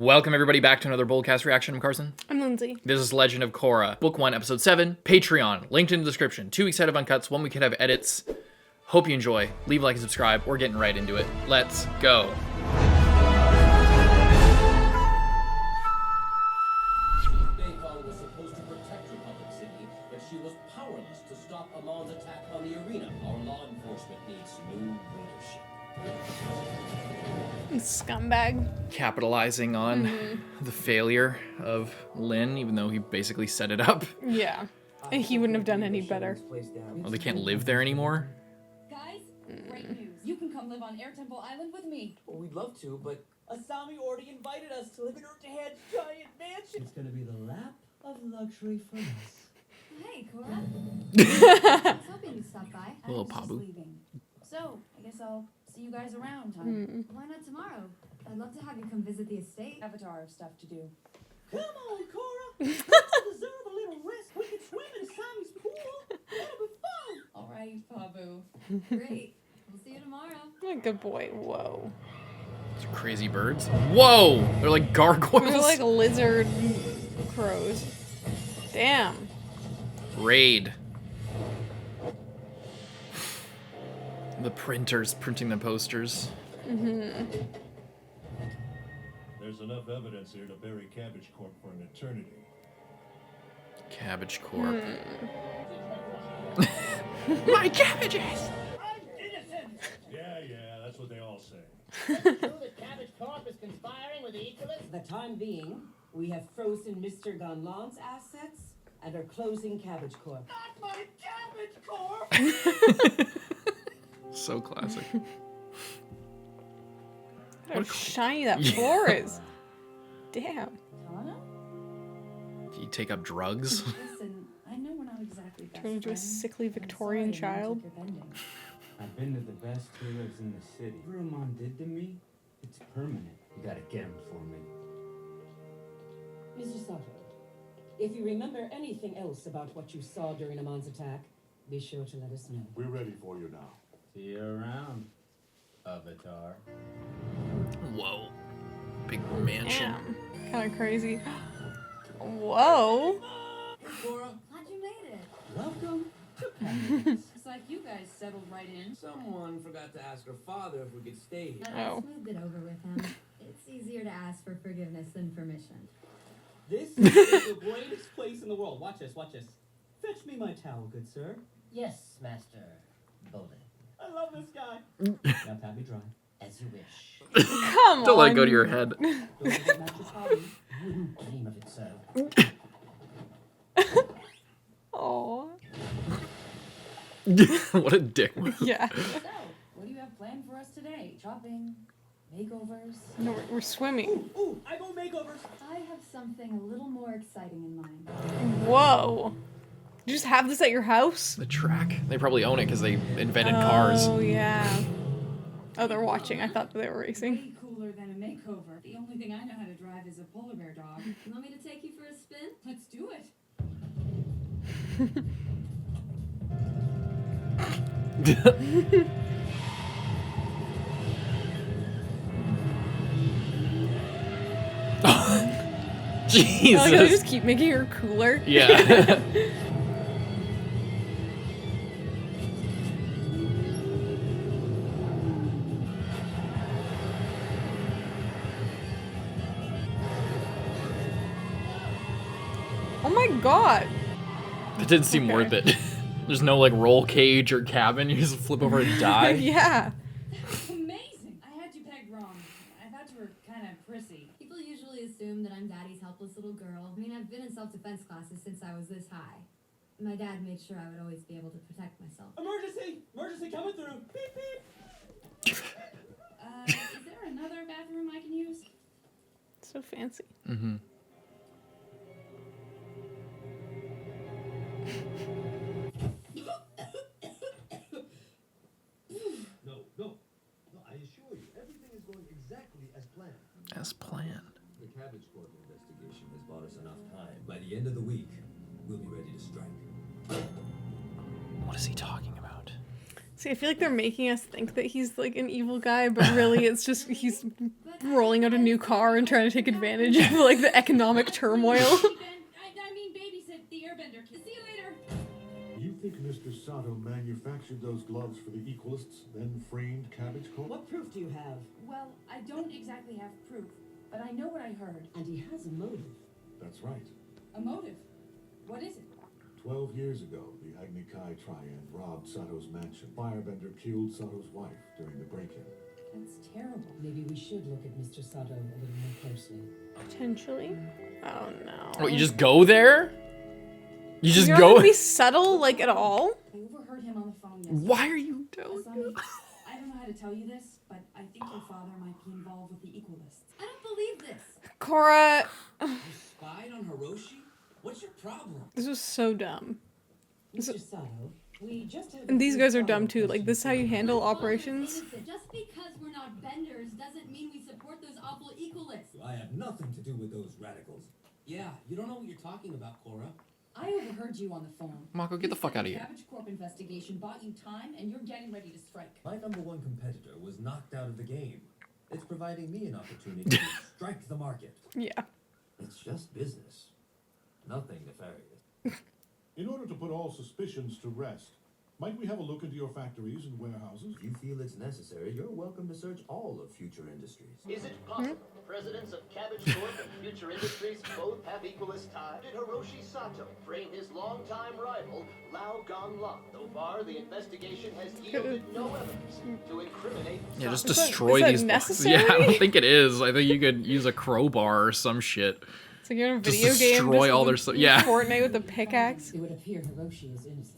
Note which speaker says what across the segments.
Speaker 1: Welcome everybody back to another BOLDcast reaction. I'm Carson.
Speaker 2: I'm Lindsay.
Speaker 1: This is Legend of Korra, Book 1, Episode 7, Patreon, linked in the description. 2 weeks ahead of Uncuts, 1 week ahead of edits. Hope you enjoy. Leave a like and subscribe. We're getting right into it. Let's go.
Speaker 3: Lin Beifong was supposed to protect Republic City, but she was powerless to stop AMON's attack on the arena. Our law enforcement needs new leadership.
Speaker 2: Scumbag.
Speaker 1: Capitalizing on the failure of Lin, even though he basically set it up.
Speaker 2: Yeah. And he wouldn't have done any better.
Speaker 1: Oh, they can't live there anymore?
Speaker 4: Guys, great news. You can come live on Air Temple Island with me.
Speaker 3: Well, we'd love to, but
Speaker 5: Asami already invited us to live in her dad's giant mansion.
Speaker 3: it's gonna be the lap of luxury for us.
Speaker 4: Hey, Korra. I was hoping you'd stop by. I
Speaker 1: Little
Speaker 4: was just
Speaker 1: pabu.
Speaker 4: leaving. So, I guess I'll see you guys around, huh? Why not tomorrow? I'd love to have you come visit the estate. Avatar stuff to do.
Speaker 5: Come on, Korra. You deserve a little rest. We can swim in Asami's pool. That'll be fun.
Speaker 4: All right, Pabu. Great. We'll see you tomorrow.
Speaker 2: Good boy. Whoa.
Speaker 1: Those are crazy birds. Whoa! They're like gargoyles.
Speaker 2: They're like lizard crows. Damn.
Speaker 1: Raid. The printers printing the posters.
Speaker 6: There's enough evidence here to bury Cabbage Corp for an eternity.
Speaker 1: Cabbage Corp. My cabbages!
Speaker 5: I'm innocent.
Speaker 6: Yeah, that's what they all say.
Speaker 7: True that Cabbage Corp is conspiring with the Equalists?
Speaker 8: For the time being, we have frozen Mr. Ganlan's assets and are closing Cabbage Corp.
Speaker 5: Not my cabbage corp.
Speaker 1: So classic.
Speaker 2: How shiny that floor is. Damn.
Speaker 4: Tana?
Speaker 1: Do you take up drugs?
Speaker 4: Listen, I know we're not exactly best
Speaker 2: Turned into a
Speaker 4: friends.
Speaker 2: sickly
Speaker 4: I'm
Speaker 2: Victorian
Speaker 4: sorry I
Speaker 2: child.
Speaker 4: took your bending.
Speaker 9: I've been to the best healers in the city. Whatever Amon did to me, it's permanent. You gotta get him for me.
Speaker 8: Mr. Sato, if you remember anything else about what you saw during Amon's attack, be sure to let us know.
Speaker 6: We're ready for you now.
Speaker 9: See you around, Avatar.
Speaker 1: Whoa. Big mansion.
Speaker 2: Damn. Kind of crazy. Whoa.
Speaker 4: Hey, Korra. Glad you made it.
Speaker 3: Welcome to
Speaker 4: It's like you guys settled right in.
Speaker 3: Someone forgot to ask her father if we could stay here.
Speaker 2: Oh.
Speaker 10: I smoothed it over with him. It's easier to ask for forgiveness than permission.
Speaker 5: This is the greatest place in the world. Watch this, watch this. Fetch me my towel, good sir.
Speaker 7: Yes, Master Bolin.
Speaker 5: I love this guy. Now pat me dry.
Speaker 7: As you wish.
Speaker 2: Come on.
Speaker 1: Don't let it go to your head.
Speaker 5: Don't forget Master Pabu.
Speaker 7: Wouldn't dream of it, sir.
Speaker 2: Aw.
Speaker 1: What a dick move.
Speaker 2: Yeah.
Speaker 4: So, what do you have planned for us today? Shopping? Makeovers?
Speaker 2: No, we're swimming.
Speaker 5: Ooh, I go makeovers.
Speaker 10: I have something a little more exciting in mind.
Speaker 2: Whoa. You just have this at your house?
Speaker 1: The track. They probably own it because they invented cars.
Speaker 2: Oh, yeah. Oh, they're watching. I thought they were racing.
Speaker 4: Way cooler than a makeover. The only thing I know how to drive is a polar bear dog.
Speaker 10: You want me to take you for a spin?
Speaker 4: Let's do it.
Speaker 1: Jesus.
Speaker 2: Oh, they just keep making her cooler.
Speaker 1: Yeah.
Speaker 2: Oh my god.
Speaker 1: It didn't seem worth it. There's no like roll cage or cabin. You just flip over and die.
Speaker 2: Yeah.
Speaker 4: That's amazing. I had you pegged wrong. I thought you were kind of prissy.
Speaker 10: People usually assume that I'm Daddy's helpless little girl. I mean, I've been in self-defense classes since I was this high. My dad made sure I would always be able to protect myself.
Speaker 5: Emergency! Emergency coming through. Beep, beep.
Speaker 4: Is there another bathroom I can use?
Speaker 2: So fancy.
Speaker 1: Mm-hmm.
Speaker 6: No. I assure you, everything is going exactly as planned.
Speaker 1: As planned.
Speaker 3: The Cabbage Corp investigation has bought us enough time. By the end of the week, we'll be ready to strike.
Speaker 1: What is he talking about?
Speaker 2: See, I feel like they're making us think that he's like an evil guy, but really it's just he's rolling out a new car and trying to take advantage of like the economic turmoil.
Speaker 10: I mean, babysit the airbender kid. See you later.
Speaker 6: You think Mr. Sato manufactured those gloves for the Equalists, then framed Cabbage Corp?
Speaker 8: What proof do you have?
Speaker 4: Well, I don't exactly have proof, but I know what I heard.
Speaker 8: And he has a motive.
Speaker 6: That's right.
Speaker 4: A motive. What is it?
Speaker 6: 12 years ago, the Agni Kai Triad robbed Sato's mansion. Firebender killed Sato's wife during the break-in.
Speaker 4: That's terrible.
Speaker 8: Maybe we should look at Mr. Sato a little more closely.
Speaker 2: Potentially. Oh no.
Speaker 1: Oh, you just go there? You just
Speaker 2: You're
Speaker 1: go?
Speaker 2: not gonna be subtle like at all?
Speaker 4: I overheard him on the phone yesterday.
Speaker 1: Why are you doing
Speaker 4: Asami, I don't know how to tell you this, but I think your father might be involved with the Equalists.
Speaker 10: I don't believe this.
Speaker 2: Korra,
Speaker 3: You spied on Hiroshi? What's your problem?
Speaker 2: this was so dumb.
Speaker 8: Mr. Sato, we just have
Speaker 2: And these guys are dumb too. Like, this is how you handle operations?
Speaker 10: Just because we're not benders doesn't mean we support those awful equalists.
Speaker 3: I have nothing to do with those radicals. Yeah, you don't know what you're talking about, Korra.
Speaker 4: I overheard you on the phone.
Speaker 1: Mako, get the fuck out of here.
Speaker 4: Cabbage Corp investigation bought you time, and you're getting ready to strike.
Speaker 3: My number one competitor was knocked out of the game. It's providing me an opportunity to strike the market.
Speaker 2: Yeah.
Speaker 3: It's just business. Nothing nefarious.
Speaker 6: In order to put all suspicions to rest, might we have a look into your factories and warehouses?
Speaker 3: If you feel it's necessary, you're welcome to search all of Future Industries.
Speaker 7: Is it possible the presidents of Cabbage Corp and Future Industries both have equalist ties? Did Hiroshi Sato frame his longtime rival, Lao Gongla? So far, the investigation has yielded no evidence to incriminate
Speaker 1: Yeah, just
Speaker 7: Sato.
Speaker 1: destroy
Speaker 2: Is that
Speaker 1: these.
Speaker 2: necessary?
Speaker 1: Yeah, I don't think it is. I think you could use a crowbar or some shit.
Speaker 2: It's like you're in a
Speaker 1: Just
Speaker 2: video game.
Speaker 1: destroy all their
Speaker 2: with
Speaker 1: stuff. Yeah.
Speaker 2: Fortnite with a pickaxe,
Speaker 8: It would appear Hiroshi is innocent.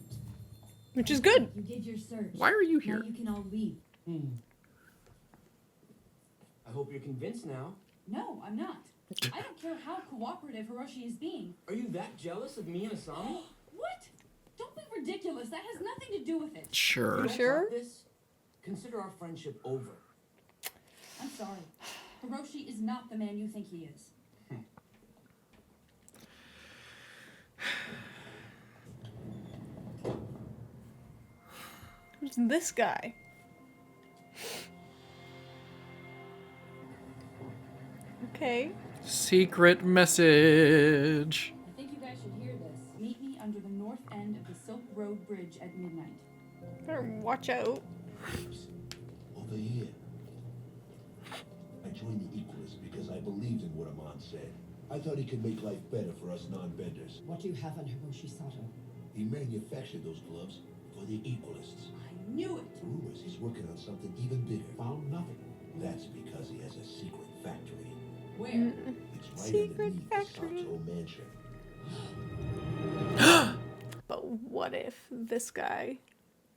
Speaker 2: which is good.
Speaker 10: You did your search.
Speaker 1: Why are you
Speaker 10: Now
Speaker 1: here?
Speaker 10: you can all leave.
Speaker 3: I hope you're convinced now.
Speaker 4: No, I'm not. I don't care how cooperative Hiroshi is being.
Speaker 3: Are you that jealous of me and Asami?
Speaker 4: What? Don't be ridiculous. That has nothing to do with it.
Speaker 1: Sure.
Speaker 3: Don't
Speaker 2: Sure?
Speaker 3: talk this. Consider our friendship over.
Speaker 4: I'm sorry. Hiroshi is not the man you think he is.
Speaker 2: Who's this guy? Okay.
Speaker 1: Secret message.
Speaker 4: I think you guys should hear this. Meet me under the north end of the Silk Road Bridge at midnight.
Speaker 2: Better watch out.
Speaker 6: Over here. I joined the Equalists because I believed in what Amon said. I thought he could make life better for us non-benders.
Speaker 8: What do you have on Hiroshi Sato?
Speaker 6: He manufactured those gloves for the Equalists.
Speaker 4: I knew it.
Speaker 6: Rumors he's working on something even bigger. Found nothing. That's because he has a secret factory.
Speaker 4: Where?
Speaker 6: It's right
Speaker 2: Secret
Speaker 6: underneath
Speaker 2: factory.
Speaker 6: the Sato mansion.
Speaker 2: But what if this guy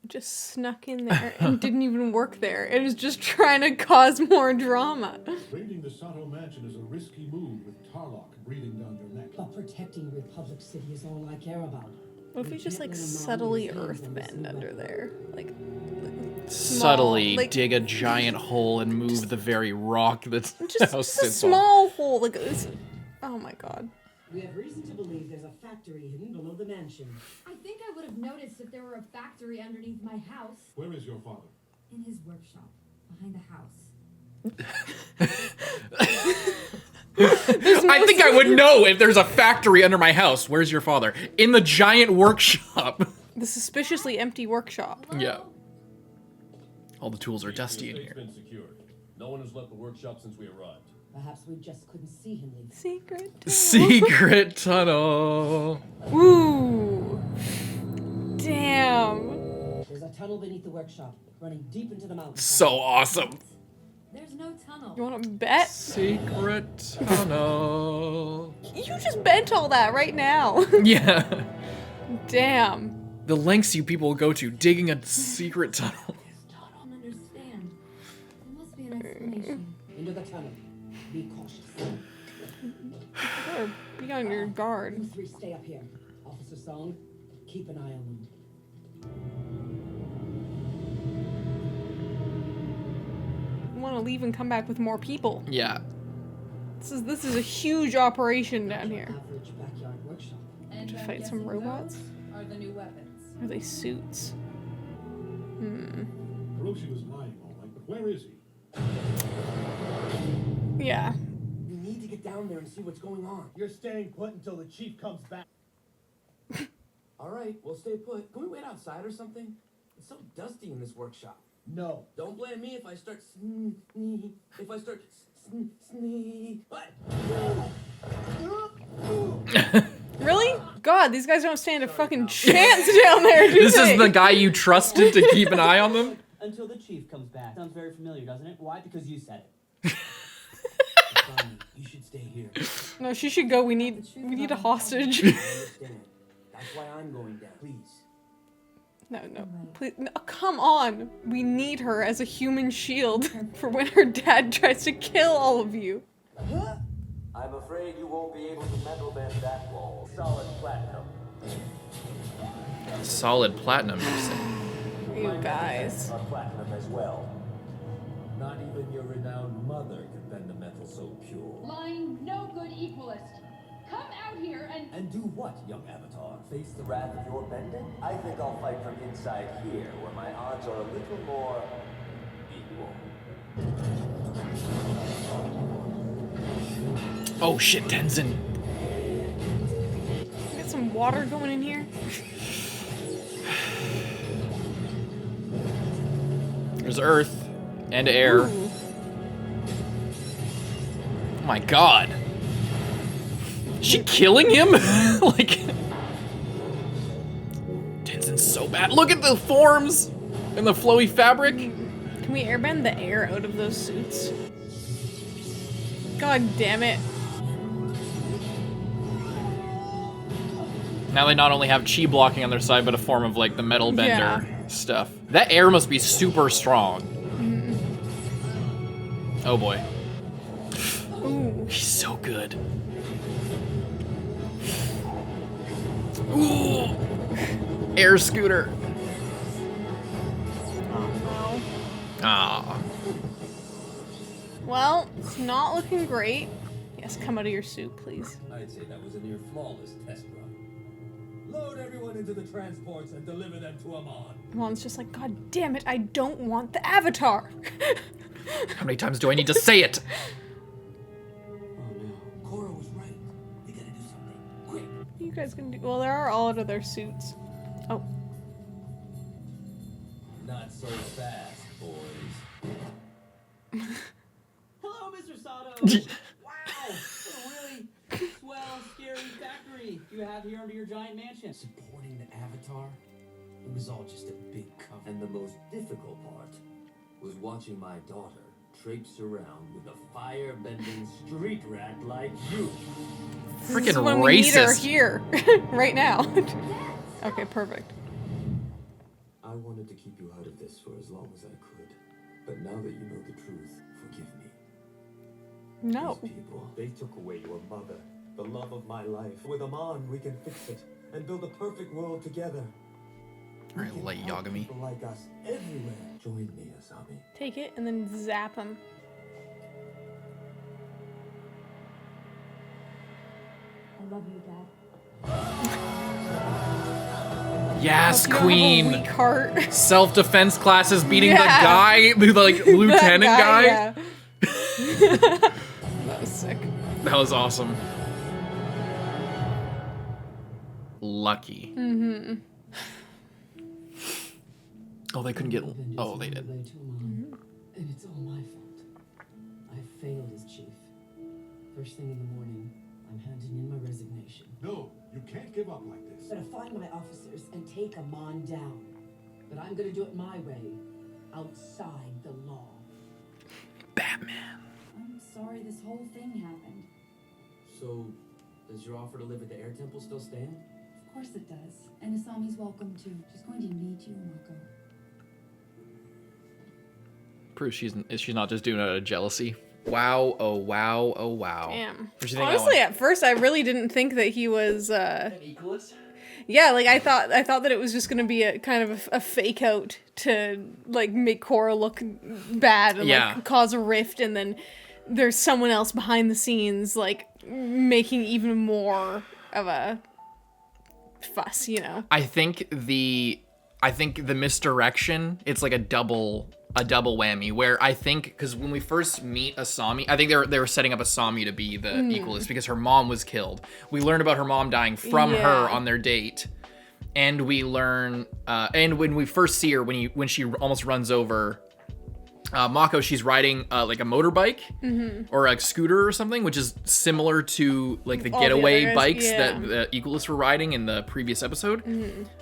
Speaker 2: just snuck in there and didn't even work there and was just trying to cause more drama?
Speaker 6: Raiding the Sato mansion is a risky move with Tarlock breathing down your neck.
Speaker 8: But protecting Republic City is all I care about.
Speaker 2: What if
Speaker 8: We
Speaker 2: you just
Speaker 8: can't
Speaker 2: like
Speaker 8: let Amon
Speaker 2: subtly
Speaker 8: use hands on this
Speaker 2: earthbend
Speaker 8: new
Speaker 2: under
Speaker 8: weapon.
Speaker 2: there? Like
Speaker 1: Subtly
Speaker 2: like-
Speaker 1: dig a giant hole and move the very rock that's
Speaker 2: just
Speaker 1: house
Speaker 2: a
Speaker 1: sits on.
Speaker 2: small hole. Like this. Oh my god.
Speaker 8: We have reason to believe there's a factory hidden below the mansion.
Speaker 10: I think I would have noticed if there were a factory underneath my house.
Speaker 6: Where is your father?
Speaker 10: In his workshop, behind the house.
Speaker 1: I think I would know if there's a factory under my house. Where's your father? In the giant workshop.
Speaker 2: The suspiciously empty workshop.
Speaker 1: Yeah. All the tools are dusty in
Speaker 6: The
Speaker 1: here.
Speaker 6: estate's been secured. No one has left the workshop since we arrived.
Speaker 8: Perhaps we just couldn't see him leave.
Speaker 2: Secret.
Speaker 1: Secret tunnel.
Speaker 2: Ooh. Damn.
Speaker 8: There's a tunnel beneath the workshop, running deep into the mountain.
Speaker 1: So awesome.
Speaker 10: There's no tunnel.
Speaker 2: You wanna bet?
Speaker 1: Secret tunnel.
Speaker 2: You just bent all that right now.
Speaker 1: Yeah.
Speaker 2: Damn.
Speaker 1: The lengths you people will go to digging a secret tunnel.
Speaker 10: I don't understand. There must be an explanation.
Speaker 8: Into the tunnel. Be cautious.
Speaker 2: Better be on your guard.
Speaker 8: You three stay up here. Officer Song, keep an eye on them.
Speaker 2: You wanna leave and come back with more people.
Speaker 1: Yeah.
Speaker 2: This is a huge operation down here.
Speaker 8: Average backyard workshop.
Speaker 4: And
Speaker 2: To
Speaker 4: I'm
Speaker 2: fight some
Speaker 4: guessing
Speaker 2: robots?
Speaker 4: those are the new weapons.
Speaker 2: Are they suits?
Speaker 6: Hiroshi was lying, all right, but where is he?
Speaker 2: Yeah.
Speaker 3: We need to get down there and see what's going on.
Speaker 5: You're staying put until the chief comes back.
Speaker 3: All right, we'll stay put. Can we wait outside or something? It's so dusty in this workshop.
Speaker 5: No.
Speaker 3: Don't blame me if I start What?
Speaker 2: Really? God, these guys don't stand a fucking chance down there, do
Speaker 1: This
Speaker 2: they?
Speaker 1: is the guy you trusted to keep an eye on them?
Speaker 5: Until the chief comes back. Sounds very familiar, doesn't it? Why? Because you said it.
Speaker 3: Asami, you should stay here.
Speaker 2: No, she should go. We need a hostage.
Speaker 3: I understand. That's why I'm going down. Please.
Speaker 2: No, please, no, come on. We need her as a human shield for when her dad tries to kill all of you.
Speaker 7: I'm afraid you won't be able to metal bend that wall. Solid platinum.
Speaker 1: Solid platinum, you say?
Speaker 2: You guys.
Speaker 7: Are platinum as well.
Speaker 3: Not even your renowned mother could bend a metal so pure.
Speaker 10: Lying, no good equalist. Come out here and
Speaker 3: And do what, young avatar?
Speaker 7: Face the wrath of your bending? I think I'll fight from inside here, where my odds are a little more equal.
Speaker 1: Oh shit, Tenzin.
Speaker 2: Get some water going in here.
Speaker 1: There's earth and air.
Speaker 2: Ooh.
Speaker 1: Oh my god. Is she killing him? Like, Tenzin's so bad. Look at the forms and the flowy fabric.
Speaker 2: Can we airbend the air out of those suits? God damn it.
Speaker 1: Now they not only have chi blocking on their side, but a form of like the metal bender stuff. That air must be super strong. Oh boy.
Speaker 2: Ooh.
Speaker 1: He's so good. Ooh. Air scooter.
Speaker 2: Oh no.
Speaker 1: Ah.
Speaker 2: Well, it's not looking great. Yes, come out of your suit, please.
Speaker 3: I'd say that was a near flawless test run. Load everyone into the transports and deliver them to Amon.
Speaker 2: Mom's just like, God damn it, I don't want the avatar.
Speaker 1: How many times do I need to say it?
Speaker 3: Oh no, Korra was right. We gotta do something. Quick.
Speaker 2: What are you guys gonna do? Well, they are all out of their suits. Oh.
Speaker 3: Not so fast, boys.
Speaker 5: Hello, Mr. Sato. Wow, what a really swell, scary factory you have here under your giant mansion.
Speaker 3: Supporting the Avatar? It was all just a big cover. And the most difficult part was watching my daughter traipse around with a fire-bending street rat like you.
Speaker 2: This is
Speaker 1: Freaking
Speaker 2: when we need her
Speaker 1: racist.
Speaker 2: here, right now. Okay, perfect.
Speaker 3: I wanted to keep you out of this for as long as I could. But now that you know the truth, forgive me.
Speaker 2: No.
Speaker 3: These people, they took away your mother, the love of my life. With Amon, we can fix it and build a perfect world together.
Speaker 1: Very light Yagami.
Speaker 3: People like us everywhere. Join me, Asami.
Speaker 2: Take it and then zap him.
Speaker 4: I love you, Dad.
Speaker 1: Yes,
Speaker 2: You don't have a
Speaker 1: queen.
Speaker 2: weak heart.
Speaker 1: Self-defense classes beating the
Speaker 2: Yeah.
Speaker 1: guy, the like lieutenant
Speaker 2: That
Speaker 1: guy.
Speaker 2: Yeah. That was sick.
Speaker 1: That was awesome. Lucky.
Speaker 2: Mm-hmm.
Speaker 1: Oh, they couldn't get. Oh, they did.
Speaker 8: And it's all my fault. I failed as chief. First thing in the morning, I'm handing in my resignation.
Speaker 6: No, you can't give up like this.
Speaker 8: Gotta find my officers and take Amon down. But I'm gonna do it my way, outside the law.
Speaker 1: Batman.
Speaker 4: I'm sorry this whole thing happened.
Speaker 3: So, does your offer to live at the Air Temple still stand?
Speaker 4: Of course it does. And Asami's welcome too. She's going to need you, Mako.
Speaker 1: Proves she's not just doing it out of jealousy. Wow! Oh wow! Oh wow!
Speaker 2: Damn.
Speaker 1: What'd you think of that
Speaker 2: Honestly,
Speaker 1: one?
Speaker 2: at first I really didn't think that he was.
Speaker 5: An equalist?
Speaker 2: Yeah, like I thought that it was just gonna be a kind of a fake out to like make Korra look bad and
Speaker 1: Yeah.
Speaker 2: like cause a rift, and then there's someone else behind the scenes like making even more of a fuss, you know.
Speaker 1: I think I think the misdirection, it's like a double whammy, where I think, because when we first meet Asami, I think they were setting up Asami to be the equalist because her mom was killed. We learned about her mom dying from her on their date, and we learn, and when we first see her, when she almost runs over Mako, she's riding like a motorbike or a scooter or something, which is similar to like the getaway bikes that the equalists were riding in the previous episode,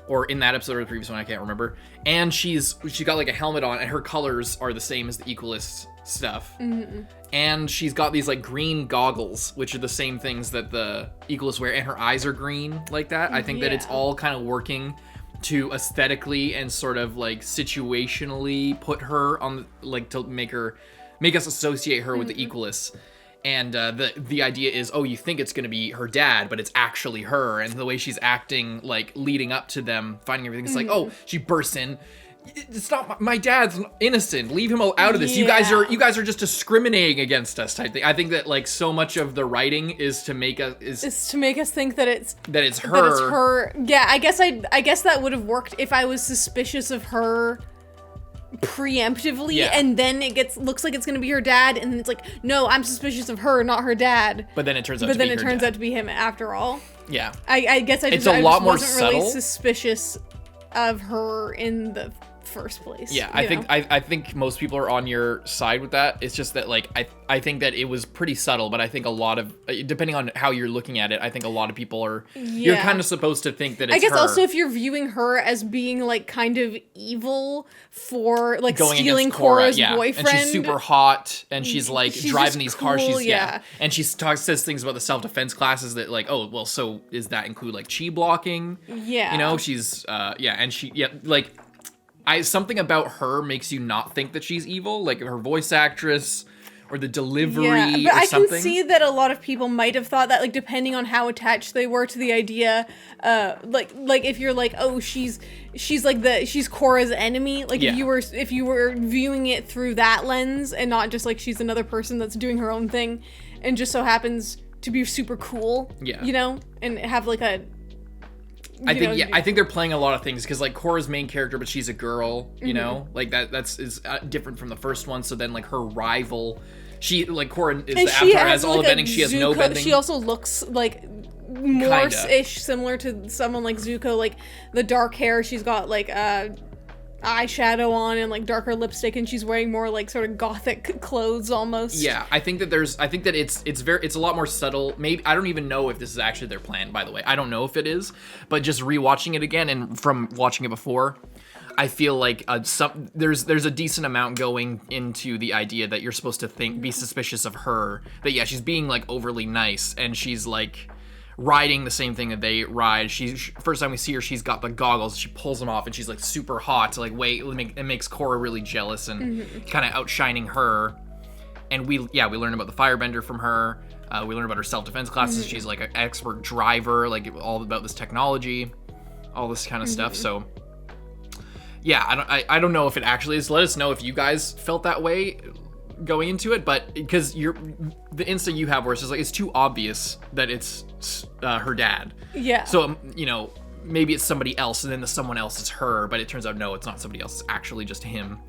Speaker 1: or in that episode or the previous one, I can't remember. And she got like a helmet on, and her colors are the same as the equalist stuff. And she's got these like green goggles, which are the same things that the equalists wear, and her eyes are green like that. I think that it's all kind of working to aesthetically and sort of like situationally put her on, like, to make us associate her with the equalists. And the idea is, oh, you think it's gonna be her dad, but it's actually her. And the way she's acting, like, leading up to them finding everything, it's like, oh, she bursts in. It's not my dad's innocent. Leave him out of this. You guys are just discriminating against us type thing. I think that like so much of the writing is to make us
Speaker 2: think that it's her.
Speaker 1: That it's her.
Speaker 2: Yeah, I guess that would have worked if I was suspicious of her preemptively, and then looks like it's gonna be her dad, and then it's like, no, I'm suspicious of her, not her dad.
Speaker 1: But then it turns out to
Speaker 2: be him after all.
Speaker 1: Yeah.
Speaker 2: I guess I
Speaker 1: wasn't
Speaker 2: really suspicious of her in the first place.
Speaker 1: Yeah, I think most people are on your side with that. It's just that like I think that it was pretty subtle, but I think a lot of, depending on how you're looking at it, I think a lot of people are you're kind of supposed to think that it's her.
Speaker 2: I guess also if you're viewing her as being like kind of evil for like
Speaker 1: going
Speaker 2: stealing Korra's
Speaker 1: and
Speaker 2: boyfriend,
Speaker 1: she's super hot, and she's like driving these cars,
Speaker 2: cool,
Speaker 1: and she says things about the self-defense classes that like, oh well, so does that include like chi blocking?
Speaker 2: Yeah,
Speaker 1: you know, she's and she like something about her makes you not think that she's evil, like her voice actress or the delivery
Speaker 2: but
Speaker 1: or something.
Speaker 2: I can see that a lot of people might have thought that, like, depending on how attached they were to the idea, like if you're like, oh, she's Korra's enemy, like if you were viewing it through that lens and not just like she's another person that's doing her own thing and just so happens to be super cool, you know, and have like a
Speaker 1: I think they're playing a lot of things because like Korra's main character, but she's a girl, you know, like that's different from the first one. So then like her rival, she like Korra is the avatar, has all the bending, she has no bending.
Speaker 2: She also looks like more-ish similar to someone like Zuko, like the dark hair. She's got like eyeshadow on and like darker lipstick, and she's wearing more like sort of gothic clothes almost.
Speaker 1: Yeah, I think that it's a lot more subtle. Maybe I don't even know if this is actually their plan, by the way. I don't know if it is, but just rewatching it again and from watching it before, I feel like there's a decent amount going into the idea that you're supposed to be suspicious of her. That she's being like overly nice, and she's like riding the same thing that they ride. First time we see her, she's got the goggles, she pulls them off, and she's like super hot to like it makes Korra really jealous and kind of outshining her. And we learn about the firebender from her. We learn about her self-defense classes. She's like an expert driver, like all about this technology, all this kind of stuff. So yeah, I don't know if it actually is. Let us know if you guys felt that way going into it, but because the instinct you have where it's just like it's too obvious that it's her dad. Yeah. So you know, maybe it's somebody else, and then the someone else is her, but it turns out no, it's not somebody else. It's actually just him.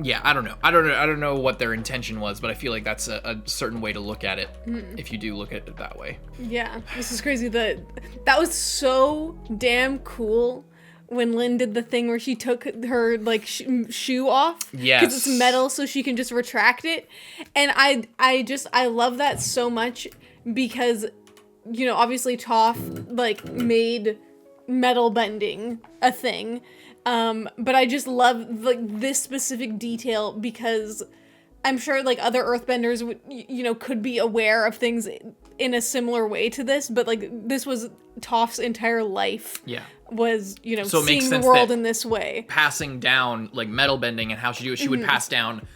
Speaker 1: Yeah, I don't know. I don't know what their intention was, but I feel like that's a certain way to look at it if you do look at it that way.
Speaker 2: Yeah, this is crazy. That was so damn cool. When Lin did the thing where she took her like shoe off, because it's metal, so she can just retract it, and I love that so much because, you know, obviously Toph like made metal bending a thing, but I just love like this specific detail because I'm sure like other Earthbenders would, you know, could be aware of things in a similar way to this, but like this was Toph's entire life. Yeah. Was, you know, so seeing the world in this way.
Speaker 1: Passing down like metal bending and how she do it, she would pass down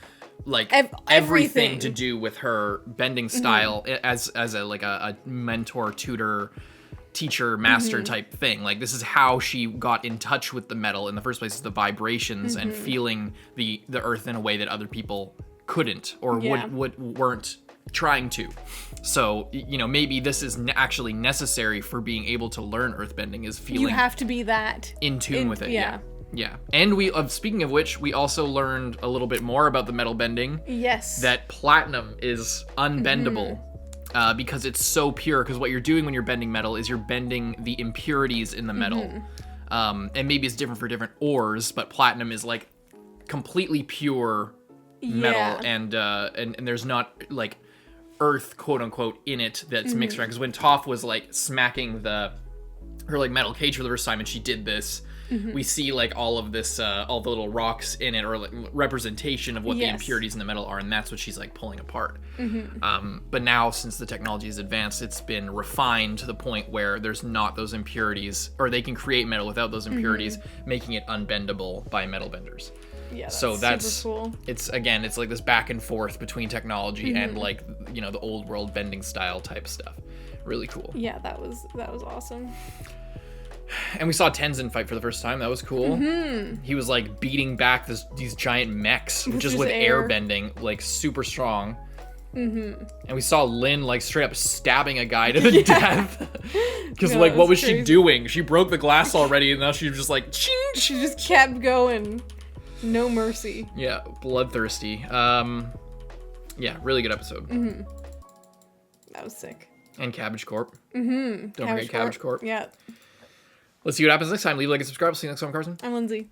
Speaker 1: like everything to do with her bending style as a mentor, tutor, teacher, master type thing. Like this is how she got in touch with the metal in the first place, is the vibrations and feeling the earth in a way that other people couldn't or weren't trying to. So, you know, maybe this is actually necessary for being able to learn earthbending, is feeling
Speaker 2: You have to be that.
Speaker 1: in tune with it. Yeah. And speaking of which, we also learned a little bit more about the metal bending.
Speaker 2: Yes.
Speaker 1: That platinum is unbendable because it's so pure. Because what you're doing when you're bending metal is you're bending the impurities in the metal. And maybe it's different for different ores, but platinum is like completely pure metal, and there's not like earth, quote unquote, in it that's mixed around. Because when Toph was like smacking her like metal cage for the first time, and she did this, we see like all of this, all the little rocks in it, or like representation of what the impurities in the metal are, and that's what she's like pulling apart. But now, since the technology is advanced, it's been refined to the point where there's not those impurities, or they can create metal without those impurities, making it unbendable by metal benders.
Speaker 2: Yeah,
Speaker 1: so that's
Speaker 2: super cool.
Speaker 1: It's like this back and forth between technology and like, you know, the old world bending style type stuff. Really cool.
Speaker 2: Yeah, that was awesome.
Speaker 1: And we saw Tenzin fight for the first time. That was cool. He was like beating back these giant mechs, just with air bending, like super strong. And we saw Lin like straight up stabbing a guy to the death. Because like, what was she doing? She broke the glass already, and now she was just like, ching!
Speaker 2: She just kept going. No mercy.
Speaker 1: Yeah, bloodthirsty. Yeah, really good episode.
Speaker 2: That was sick.
Speaker 1: And Cabbage Corp. Don't forget Cabbage Corp.
Speaker 2: Yeah.
Speaker 1: Let's see what happens next time. Leave a like and subscribe. See you next time, Carson.
Speaker 2: I'm Lindsay.